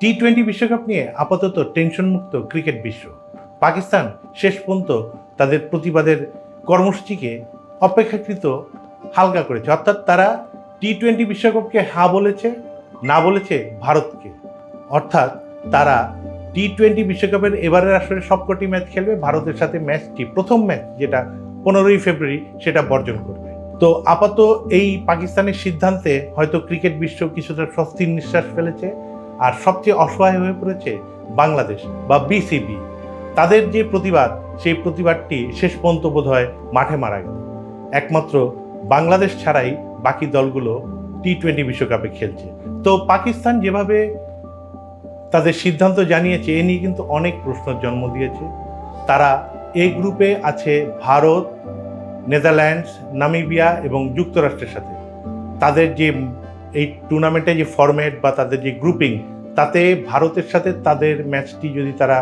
টি-20 বিশ্বকাপ নিয়ে আপাতত টেনশনমুক্ত ক্রিকেট বিশ্ব। পাকিস্তান শেষ পর্যন্ত তাদের প্রতিবাদের কর্মসূচিকে অপেক্ষাকৃত হালকা করেছে, অর্থাৎ তারা টি-20 বিশ্বকাপকে হা বলেছে, না বলেছে ভারতকে। অর্থাৎ তারা টি-20 বিশ্বকাপের এবারের আসরে সবকটি ম্যাচ খেলবে, ভারতের সাথে ম্যাচটি প্রথম ম্যাচ যেটা 15ই ফেব্রুয়ারি সেটা বর্জন করবে। তো আপাতত এই পাকিস্তানের সিদ্ধান্তে হয়তো ক্রিকেট বিশ্ব কিছুটা স্বস্তির নিঃশ্বাস ফেলেছে। আর সবচেয়ে অসহায় হয়ে পড়েছে বাংলাদেশ বা বিসিবি। তাদের যে প্রতিবাদ, সেই প্রতিবাদটি শেষ পর্যন্ত বোধহয় মাঠে মারা গেল। একমাত্র বাংলাদেশ ছাড়াই বাকি দলগুলো টি-20 বিশ্বকাপে খেলছে। তো পাকিস্তান যেভাবে তাদের সিদ্ধান্ত জানিয়েছে, এ নিয়ে কিন্তু অনেক প্রশ্নের জন্ম দিয়েছে। তারা এই গ্রুপে আছে ভারত, নেদারল্যান্ডস, নামিবিয়া এবং যুক্তরাষ্ট্রের সাথে। তাদের যে এই টুর্নামেন্টে যে ফরম্যাট বা তাদের যে গ্রুপিং, তাতে ভারতের সাথে তাদের ম্যাচটি যদি তারা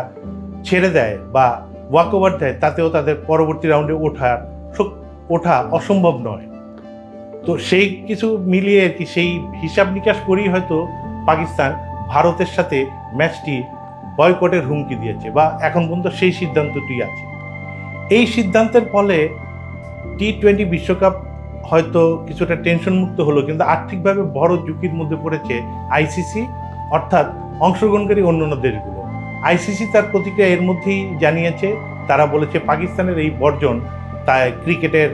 ছেড়ে দেয় বা ওয়াক ওভার দেয়, তাতেও তাদের পরবর্তী রাউন্ডে ওঠা অসম্ভব নয়। তো সেই কিছু মিলিয়ে আর কি, সেই হিসাব নিকাশ করেই হয়তো পাকিস্তান ভারতের সাথে ম্যাচটি বয়কটের হুমকি দিয়েছে বা এখন পর্যন্ত সেই সিদ্ধান্তটি আছে। এই সিদ্ধান্তের ফলে টি-20 বিশ্বকাপ হয়তো কিছুটা টেনশন মুক্ত হলো, কিন্তু আর্থিকভাবে বড় ঝুঁকির মধ্যে পড়েছে আইসিসি, অর্থাৎ অংশগ্রহণকারী অন্যান্য দেশগুলো। আইসিসি তার প্রতিক্রিয়া এর মধ্যেই জানিয়েছে, তারা বলেছে পাকিস্তানের এই বর্জন তাই ক্রিকেটের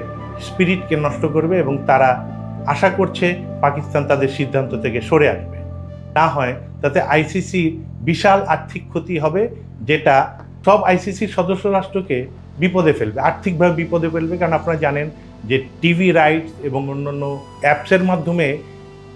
স্পিরিটকে নষ্ট করবে এবং তারা আশা করছে পাকিস্তান তাদের সিদ্ধান্ত থেকে সরে আসবে। না হয় তাতে আইসিসির বিশাল আর্থিক ক্ষতি হবে, যেটা সব আইসিসির সদস্য রাষ্ট্রকে বিপদে ফেলবে, আর্থিকভাবে বিপদে ফেলবে। কারণ আপনারা জানেন যে টিভি রাইটস এবং অন্যান্য অ্যাপসের মাধ্যমে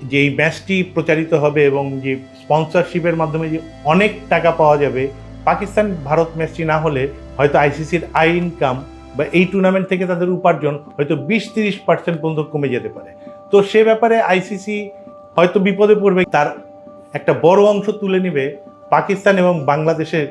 যে এই ম্যাচটি প্রচারিত হবে এবং যে স্পন্সরশিপের মাধ্যমে যে অনেক টাকা পাওয়া যাবে, পাকিস্তান ভারত ম্যাচটি না হলে হয়তো আইসিসির ইনকাম বা এই টুর্নামেন্ট থেকে তাদের উপার্জন হয়তো 20-30% পর্যন্ত কমে যেতে পারে। তো সে ব্যাপারে আইসিসি হয়তো বিপদে পড়বে, তার একটা বড় অংশ তুলে নেবে পাকিস্তান এবং বাংলাদেশের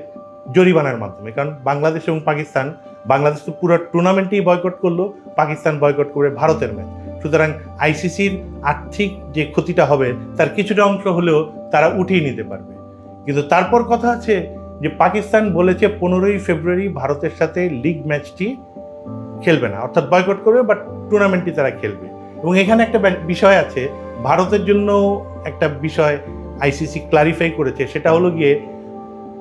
জরিমানার মাধ্যমে। কারণ বাংলাদেশ এবং পাকিস্তান, বাংলাদেশ তো পুরো টুর্নামেন্টেই বয়কট করলো, পাকিস্তান বয়কট করবে ভারতের ম্যাচ। সুতরাং আইসিসির আর্থিক যে ক্ষতিটা হবে তার কিছুটা অংশ হলেও তারা উঠিয়ে নিতে পারবে। কিন্তু তারপর কথা আছে যে পাকিস্তান বলেছে 15ই ফেব্রুয়ারি ভারতের সাথে লিগ ম্যাচটি খেলবে না, অর্থাৎ বয়কট করবে, বাট টুর্নামেন্টটি তারা খেলবে। এবং এখানে একটা বিষয় আছে, ভারতের জন্য একটা বিষয় আইসিসি ক্লারিফাই করেছে, সেটা হলো গিয়ে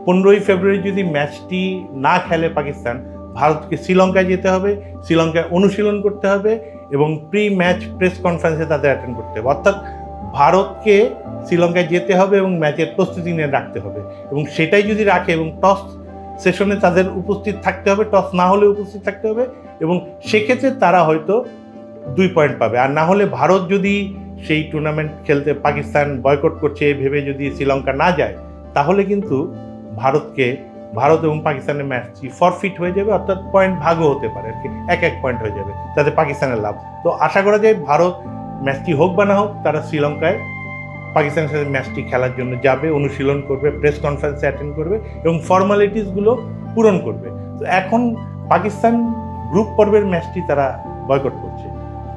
15ই ফেব্রুয়ারি যদি ম্যাচটি না খেলে পাকিস্তান, ভারতকে শ্রীলঙ্কায় যেতে হবে, শ্রীলঙ্কায় অনুশীলন করতে হবে এবং প্রি ম্যাচ প্রেস কনফারেন্সে তাদের অ্যাটেন্ড করতে হবে। অর্থাৎ ভারতকে শ্রীলঙ্কায় যেতে হবে এবং ম্যাচের প্রস্তুতি নিয়ে রাখতে হবে, এবং সেটাই যদি রাখে এবং টস সেশনে তাদের উপস্থিত থাকতে হবে, টস না হলে উপস্থিত থাকতে হবে, এবং সেক্ষেত্রে তারা হয়তো 2 পয়েন্ট পাবে। আর না হলে ভারত যদি সেই টুর্নামেন্ট খেলতে পাকিস্তান বয়কট করছে ভেবে যদি শ্রীলঙ্কা না যায়, তাহলে কিন্তু ভারত এবং পাকিস্তানের ম্যাচটি ফরফিট হয়ে যাবে, অর্থাৎ পয়েন্ট ভাগও হতে পারে আর কি, 1 পয়েন্ট হয়ে যাবে, তাতে পাকিস্তানের লাভ। তো আশা করা যায় ভারত ম্যাচটি হোক বা না হোক, তারা শ্রীলঙ্কায় পাকিস্তানের সাথে ম্যাচটি খেলার জন্য যাবে, অনুশীলন করবে, প্রেস কনফারেন্সে অ্যাটেন্ড করবে এবং ফর্মালিটিসগুলো পূরণ করবে। তো এখন পাকিস্তান গ্রুপ পর্বের ম্যাচটি তারা বয়কট করছে।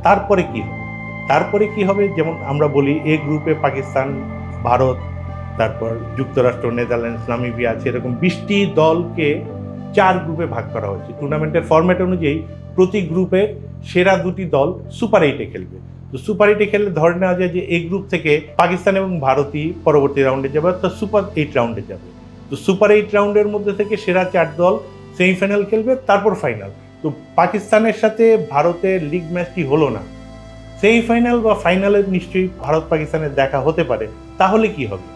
তারপরে কি হবে যেমন আমরা বলি, এ গ্রুপে পাকিস্তান, ভারত, তারপর যুক্তরাষ্ট্র, নেদারল্যান্ডস, নামিবিয়া আছে। এরকম 20টি দলকে 4 গ্রুপে ভাগ করা হয়েছে। টুর্নামেন্টের ফরম্যাট অনুযায়ী প্রতি গ্রুপের সেরা 2টি দল সুপার 8-এ খেলবে। তো সুপার 8-এ খেললে ধরে নেওয়া যায় যে এই গ্রুপ থেকে পাকিস্তান এবং ভারতই পরবর্তী রাউন্ডে যাবে, অর্থাৎ সুপার 8 রাউন্ডে যাবে। তো সুপার 8 রাউন্ডের মধ্যে থেকে সেরা 4 দল সেমিফাইনাল খেলবে, তারপর ফাইনাল। তো পাকিস্তানের সাথে ভারতের লিগ ম্যাচটি হলো না, সেমিফাইনাল বা ফাইনালে নিশ্চয়ই ভারত পাকিস্তানের দেখা হতে পারে। তাহলে কি হবে?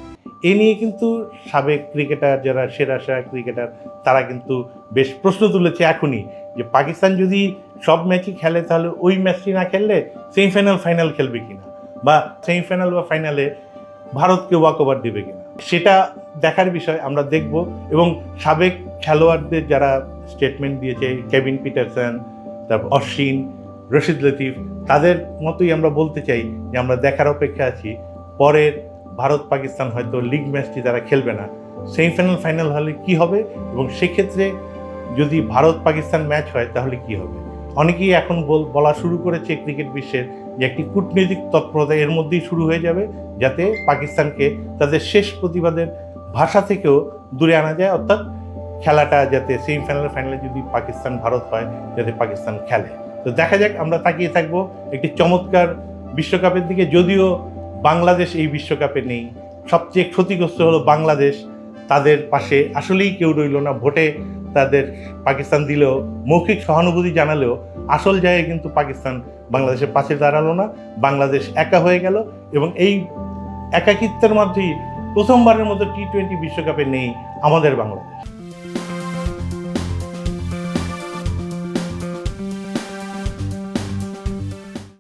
এ নিয়ে কিন্তু সাবেক ক্রিকেটার, যারা সেরা ক্রিকেটার, তারা কিন্তু বেশ প্রশ্ন তুলেছে এখনই, যে পাকিস্তান যদি সব ম্যাচই খেলে তাহলে ওই ম্যাচটি না খেললে সেমিফাইনাল ফাইনাল খেলবে কিনা, বা সেমিফাইনাল বা ফাইনালে ভারতকে ওয়াক ওভার দেবে কিনা, সেটা দেখার বিষয়। আমরা দেখব। এবং সাবেক খেলোয়াড়দের যারা স্টেটমেন্ট দিয়েছে, কেভিন পিটারসন, তারপর অশ্বিন, রশিদ লতিফ, তাদের মতোই আমরা বলতে চাই যে আমরা দেখার অপেক্ষা আছি। পরের ভারত পাকিস্তান হয়তো লিগ ম্যাচটি তারা খেলবে না, সেমিফাইনাল ফাইনাল হলে কি হবে, এবং সেক্ষেত্রে যদি ভারত পাকিস্তান ম্যাচ হয় তাহলে কি হবে। অনেকেই এখন বলা শুরু করেছে ক্রিকেট বিশ্বের যে একটি কূটনৈতিক তৎপরতা এর মধ্যেই শুরু হয়ে যাবে, যাতে পাকিস্তানকে তাদের শেষ প্রতিবাদের ভাষা থেকেও দূরে আনা যায়, অর্থাৎ খেলাটা যাতে সেমিফাইনাল ফাইনালে যদি পাকিস্তান ভারত হয় যাতে পাকিস্তান খেলে। তো দেখা যাক, আমরা তাকিয়ে থাকবো একটি চমৎকার বিশ্বকাপের দিকে। যদিও বাংলাদেশ এই বিশ্বকাপে নেই, সবচেয়ে ক্ষতিগ্রস্ত হলো বাংলাদেশ, তাদের পাশে আসলেই কেউ রইল না। ভোটে তাদের পাকিস্তান দিলেও, মৌখিক সহানুভূতি জানালেও আসল জায়গায় কিন্তু পাকিস্তান বাংলাদেশের পাশে দাঁড়ালো না, বাংলাদেশ একা হয়ে গেল এবং এই একাকিত্বের মধ্যেই প্রথমবারের মতো টি-20 বিশ্বকাপে নেই আমাদের বাংলাদেশ।